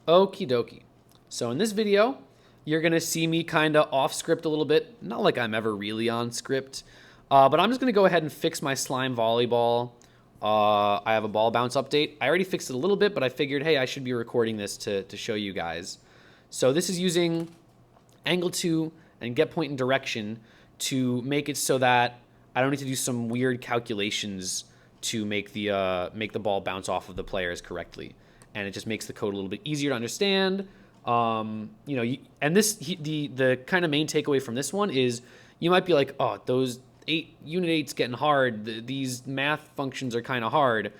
Okie dokie. So in this video, you're going to see me kind of off script a little bit. Not like I'm ever really on script. But I'm just going to go ahead and fix my slime volleyball. I have a ball bounce update. I already fixed it a little bit, but I figured, hey, I should be recording this to show you guys. So this is using angle 2 and get point and direction to make it so that I don't need to do some weird calculations to make the ball bounce off of the players correctly. And it just makes the code a little bit easier to understand. And the kind of main takeaway from this one is you might be like, oh, those unit 8's getting hard. These math functions are kind of hard.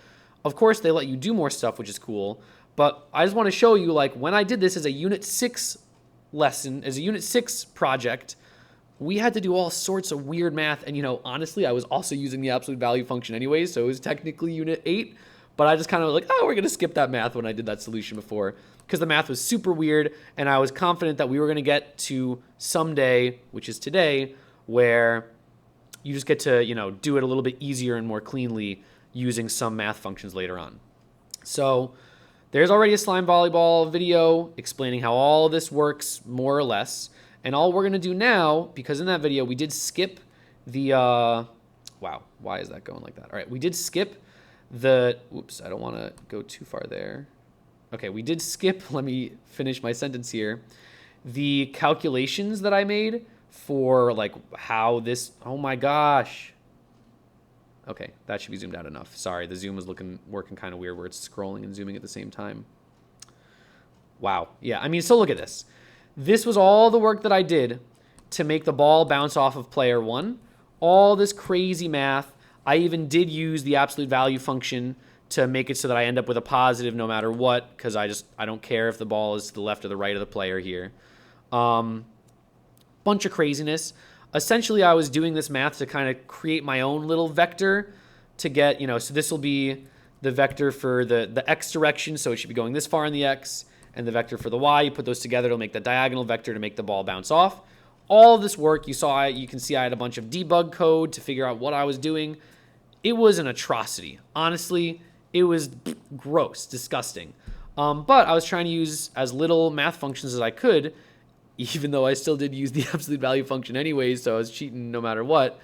Of course, they let you do more stuff, which is cool. But I just want to show you, like, when I did this as a unit 6 lesson, as a unit 6 project, we had to do all sorts of weird math. And, honestly, I was also using the absolute value function anyway, so it was technically unit 8. But I just kind of like, oh, we're going to skip that math when I did that solution before, because the math was super weird, and I was confident that we were going to get to someday, which is today, where you just get to, do it a little bit easier and more cleanly using some math functions later on. So there's already a slime volleyball video explaining how all of this works, more or less. And all we're going to do now, because in that video we did skip the, wow, why is that going like that? All right, we did skip oops, I don't want to go too far there. Okay, we did skip, let me finish my sentence here, the calculations that I made for like how this, oh my gosh. Okay, that should be zoomed out enough. Sorry, the zoom was working kind of weird where it's scrolling and zooming at the same time. Wow, yeah, I mean, so look at this. This was all the work that I did to make the ball bounce off of player 1. All this crazy math. I even did use the absolute value function to make it so that I end up with a positive no matter what, because I don't care if the ball is to the left or the right of the player here. Bunch of craziness. Essentially, I was doing this math to kind of create my own little vector to get, so this will be the vector for the x direction, so it should be going this far in the x, and the vector for the y. You put those together, it'll make the diagonal vector to make the ball bounce off. All of this work, you can see I had a bunch of debug code to figure out what I was doing. It was an atrocity. Honestly, it was gross, disgusting. But I was trying to use as little math functions as I could, even though I still did use the absolute value function anyways, so I was cheating no matter what.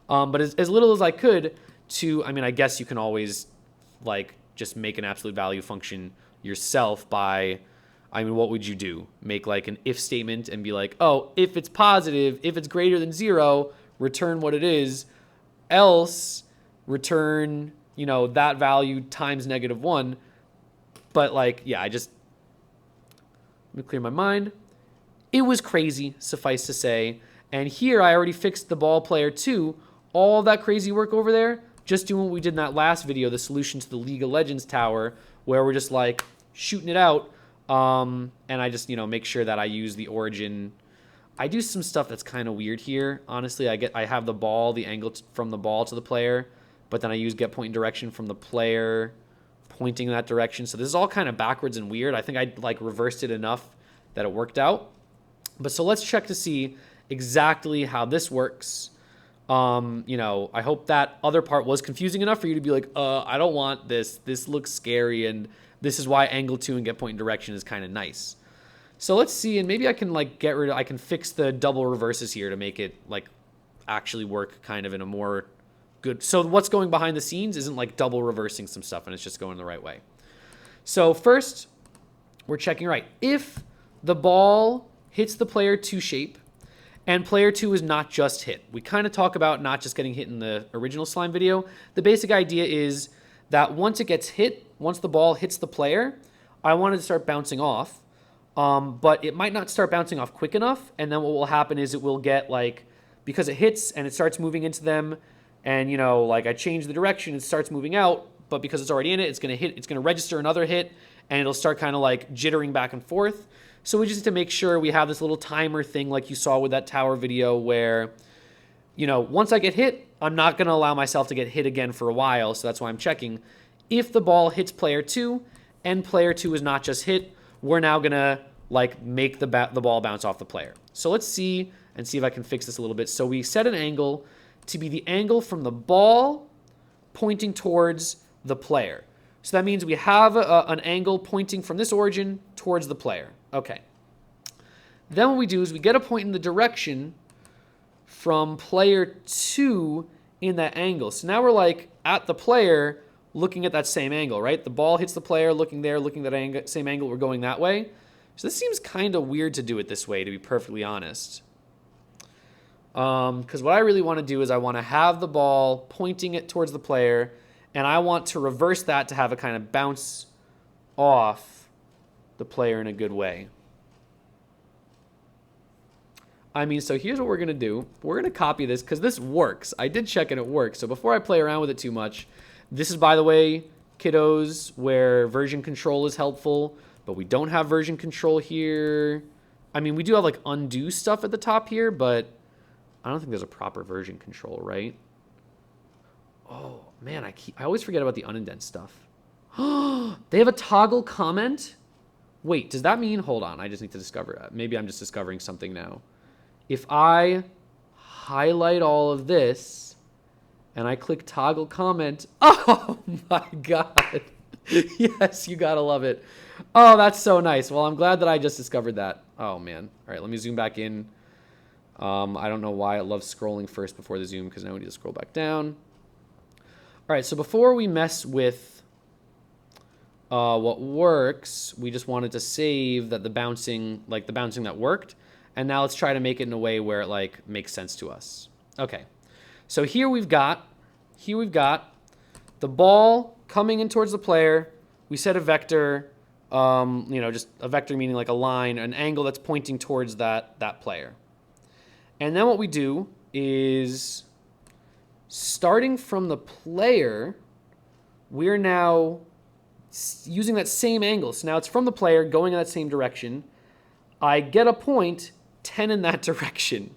But as little as I could I guess you can always just make an absolute value function yourself by, what would you do? Make like an if statement and be like, oh, if it's positive, if it's greater than 0, return what it is, else return, that value times -1. But let me clear my mind. It was crazy, suffice to say. And here I already fixed the ball player 2. All that crazy work over there, just doing what we did in that last video, the solution to the League of Legends tower, where we're just like shooting it out. And I just, make sure that I use the origin. I do some stuff that's kind of weird here. Honestly, I have the ball, the angle from the ball to the player, but then I use get point and direction from the player pointing in that direction. So this is all kind of backwards and weird. I think I reversed it enough that it worked out. But so let's check to see exactly how this works. I hope that other part was confusing enough for you to be like, I don't want this. This looks scary, and this is why angle 2 and get point and direction is kind of nice. So let's see, and maybe I can I can fix the double reverses here to make it actually work kind of in a more good. So what's going behind the scenes isn't double reversing some stuff, and it's just going the right way. So first, we're checking right. If the ball hits the player 2 shape, and player 2 is not just hit. We kind of talk about not just getting hit in the original slime video. The basic idea is that once it gets hit, once the ball hits the player, I want it to start bouncing off. But it might not start bouncing off quick enough, and then what will happen is it will get because it hits and it starts moving into them, and I change the direction, it starts moving out, but because it's already in it, it's going to register another hit, and it'll start kind of jittering back and forth. So we just need to make sure we have this little timer thing like you saw with that tower video where, once I get hit, I'm not going to allow myself to get hit again for a while, so that's why I'm checking. If the ball hits player 2 and player 2 is not just hit, we're now going to make the ball bounce off the player. So let's see if I can fix this a little bit. So we set an angle to be the angle from the ball pointing towards the player. So that means we have an angle pointing from this origin towards the player. Okay. Then what we do is we get a point in the direction from player 2 in that angle. So now we're like at the player looking at that same angle, right? The ball hits the player, looking there, looking at that same angle, we're going that way. So this seems kind of weird to do it this way, to be perfectly honest. Because what I really want to do is I want to have the ball pointing it towards the player, and I want to reverse that to have it kind of bounce off the player in a good way. I mean, so here's what we're going to do. We're going to copy this because this works. I did check and it works. So before I play around with it too much, this is, by the way, kiddos, where version control is helpful, but we don't have version control here. I mean, we do have like undo stuff at the top here, but I don't think there's a proper version control, right? Oh, man, I always forget about the unindent stuff. They have a toggle comment? Wait, does that mean, hold on, I just need to discover, maybe I'm just discovering something now. If I highlight all of this and I click toggle comment, oh my God. Yes, you gotta love it. Oh, that's so nice. Well, I'm glad that I just discovered that. Oh man. All right, let me zoom back in. I don't know why it loves scrolling first before the zoom, because now we need to scroll back down. All right, so before we mess with what works, we just wanted to save that the bouncing that worked. And now let's try to make it in a way where it like makes sense to us. Okay, so here we've got the ball coming in towards the player. We set a vector, just a vector meaning like a line, an angle that's pointing towards that player. And then what we do is, starting from the player, we're now using that same angle. So now it's from the player going in that same direction. I get a point 10 in that direction.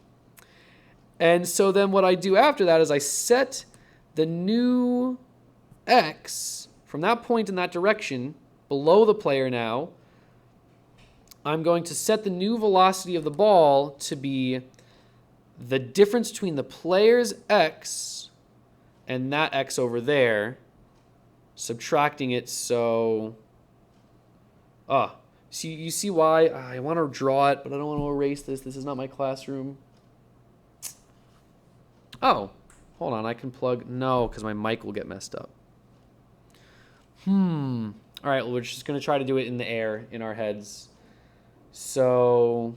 And so then what I do after that is I set the new X from that point in that direction below the player now. I'm going to set the new velocity of the ball to be the difference between the player's X and that X over there, subtracting it. So, so you see why I want to draw it, but I don't want to erase this. This is not my classroom. Oh, hold on. I can plug. No, because my mic will get messed up. All right, well, we're just going to try to do it in the air in our heads. So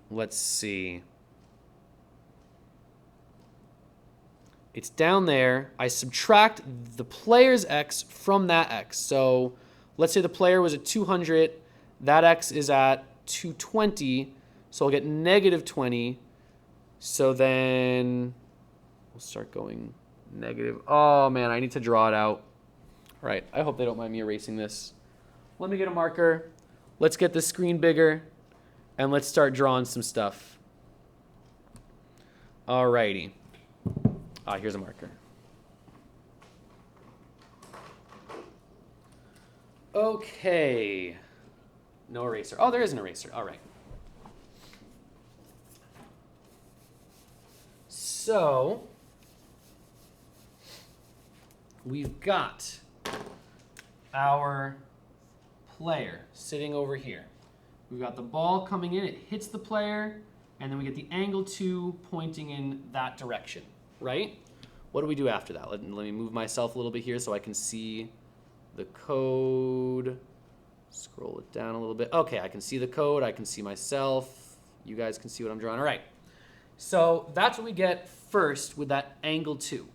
let's see. It's down there. I subtract the player's X from that X. So let's say the player was at 200. That X is at 220. So I'll get negative 20. So then we'll start going negative. Oh, man, I need to draw it out. All right, I hope they don't mind me erasing this. Let me get a marker. Let's get the screen bigger. And let's start drawing some stuff. All righty. Here's a marker. Okay. No eraser. Oh, there is an eraser. All right. So we've got our player sitting over here. We've got the ball coming in. It hits the player. And then we get the angle 2 pointing in that direction. Right? What do we do after that? Let me move myself a little bit here so I can see the code. Scroll it down a little bit. Okay, I can see the code. I can see myself. You guys can see what I'm drawing. All right. So that's what we get first with that angle 2.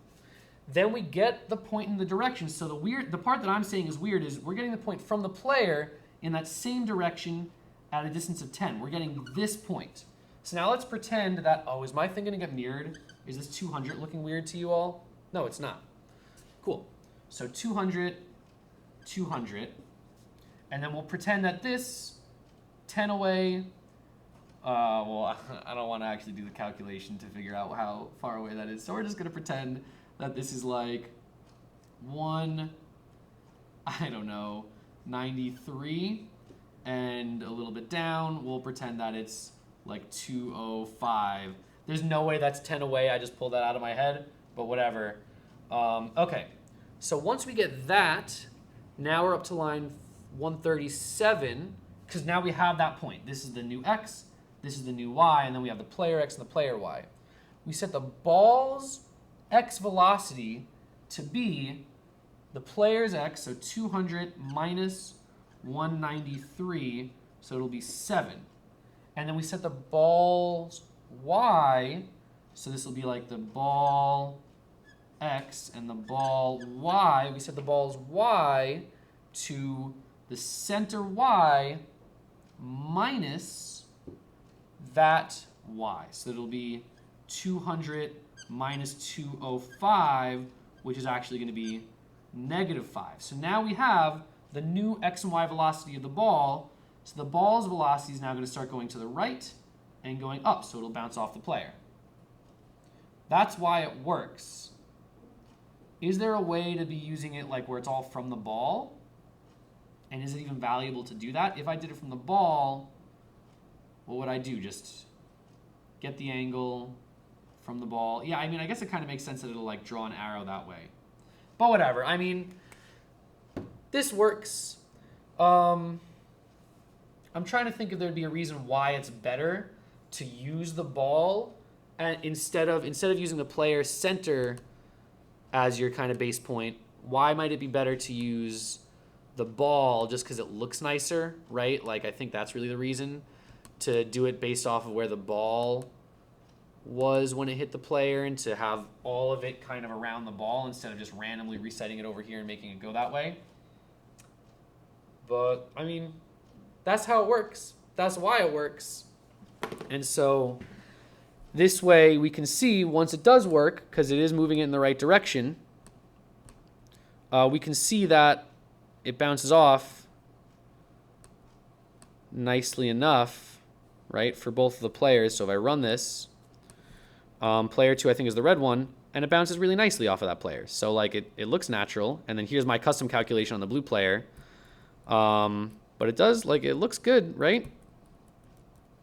Then we get the point in the direction. So the part that I'm saying is weird is we're getting the point from the player in that same direction at a distance of 10. We're getting this point. So now let's pretend that, is my thing going to get mirrored? Is this 200 looking weird to you all? No, it's not. Cool. So 200, 200. And then we'll pretend that this 10 away, well, I don't want to actually do the calculation to figure out how far away that is. So we're just going to pretend that this is like 93. And a little bit down, we'll pretend that it's like 205. There's no way that's 10 away. I just pulled that out of my head, but whatever. Okay, So once we get that, now we're up to line 137, because now we have that point. This is the new x, this is the new y, and then we have the player x and the player y. We set the ball's x velocity to be the player's x, so 200 minus 193, so it'll be 7. And then we set the ball's y, so this will be like the ball x and the ball y. We set the ball's y to the center y minus that y. So it'll be 200 minus 205, which is actually going to be -5. So now we have the new x and y velocity of the ball. So the ball's velocity is now going to start going to the right and going up, so it'll bounce off the player. That's why it works. Is there a way to be using it like where it's all from the ball? And is it even valuable to do that? If I did it from the ball, what would I do? Just get the angle from the ball? Yeah, I mean, I guess it kind of makes sense that it'll like draw an arrow that way. But whatever. I mean, this works. I'm trying to think if there'd be a reason why it's better to use the ball and instead of using the player center as your kind of base point. Why might it be better to use the ball just because it looks nicer, right? Like, I think that's really the reason to do it based off of where the ball was when it hit the player and to have all of it kind of around the ball instead of just randomly resetting it over here and making it go that way. But, I mean, that's how it works. That's why it works. And so this way we can see once it does work, because it is moving it in the right direction, we can see that it bounces off nicely enough, right, for both of the players. So if I run this, player 2 I think is the red one, and it bounces really nicely off of that player. So like it looks natural, and then here's my custom calculation on the blue player. But it does, like, it looks good, right?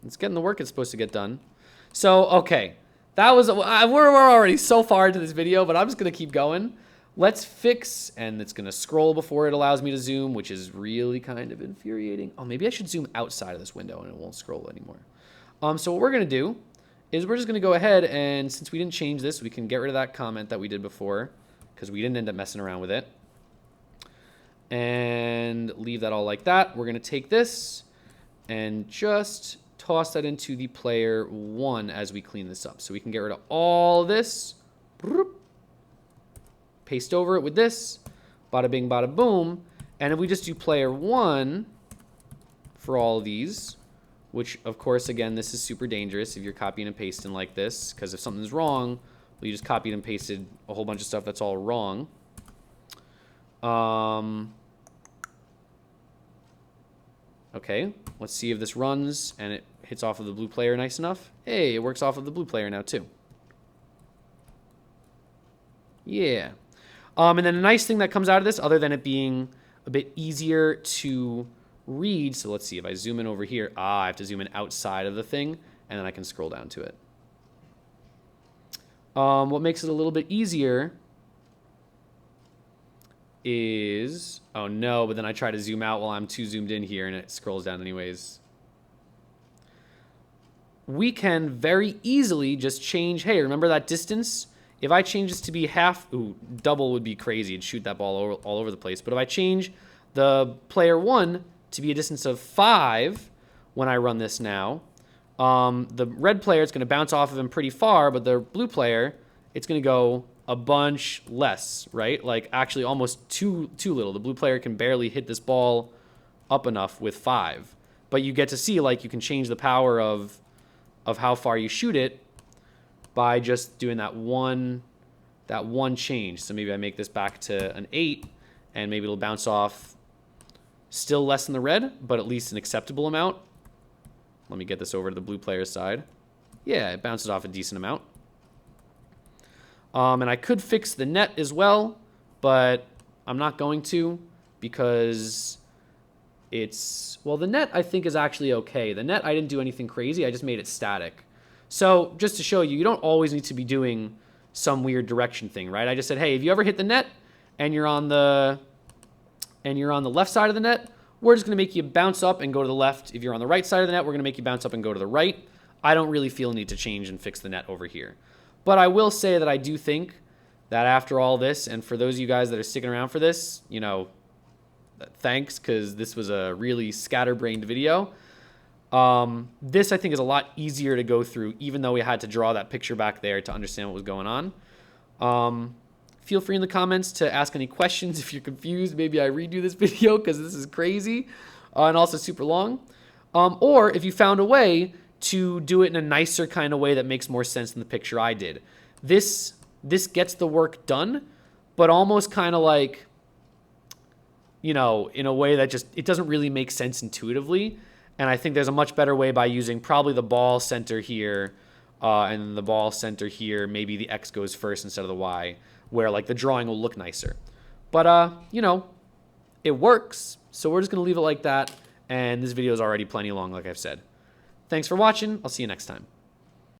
It's getting the work it's supposed to get done. So, okay, that was, we're already so far into this video, but I'm just going to keep going. Let's fix, and it's going to scroll before it allows me to zoom, which is really kind of infuriating. Oh, maybe I should zoom outside of this window and it won't scroll anymore. So what we're going to do is we're just going to go ahead, and since we didn't change this, we can get rid of that comment that we did before because we didn't end up messing around with it. And leave that all like that. We're going to take this and just toss that into the player 1 as we clean this up. So we can get rid of all this. Paste over it with this. Bada bing, bada boom. And if we just do player 1 for all of these, which, of course, again, this is super dangerous if you're copying and pasting like this, because if something's wrong, well, you just copied and pasted a whole bunch of stuff that's all wrong. Okay, let's see if this runs and it hits off of the blue player nice enough. Hey, it works off of the blue player now too. Yeah. And then a nice thing that comes out of this, other than it being a bit easier to read, so let's see, if I zoom in over here, I have to zoom in outside of the thing, and then I can scroll down to it. What makes it a little bit easier is, oh no, but then I try to zoom out while I'm too zoomed in here and it scrolls down anyways. We can very easily just change, hey, remember that distance? If I change this to be half, ooh, double would be crazy and shoot that ball all over the place. But if I change the player 1 to be a distance of 5 when I run this now, the red player is going to bounce off of him pretty far, but the blue player, it's going to go a bunch less, right? Like actually almost too little. The blue player can barely hit this ball up enough with 5. But you get to see, like, you can change the power of how far you shoot it by just doing that one change. So maybe I make this back to an 8, and maybe it'll bounce off still less than the red, but at least an acceptable amount. Let me get this over to the blue player's side. Yeah, it bounces off a decent amount. And I could fix the net as well, but I'm not going to because it's, well, the net I think is actually okay. The net, I didn't do anything crazy. I just made it static. So just to show you, you don't always need to be doing some weird direction thing, right? I just said, hey, if you ever hit the net and you're on the left side of the net, we're just going to make you bounce up and go to the left. If you're on the right side of the net, we're going to make you bounce up and go to the right. I don't really feel a need to change and fix the net over here. But I will say that I do think that after all this, and for those of you guys that are sticking around for this, you know, thanks, because this was a really scatterbrained video. This, I think, is a lot easier to go through, even though we had to draw that picture back there to understand what was going on. Feel free in the comments to ask any questions if you're confused. Maybe I redo this video because this is crazy and also super long. Or if you found a way to do it in a nicer kind of way that makes more sense than the picture I did. This gets the work done, but almost kind of like, you know, in a way that just, it doesn't really make sense intuitively. And I think there's a much better way by using probably the ball center here and the ball center here. Maybe the X goes first instead of the Y, where like the drawing will look nicer. But, you know, it works. So we're just going to leave it like that. And this video is already plenty long, like I've said. Thanks for watching. I'll see you next time.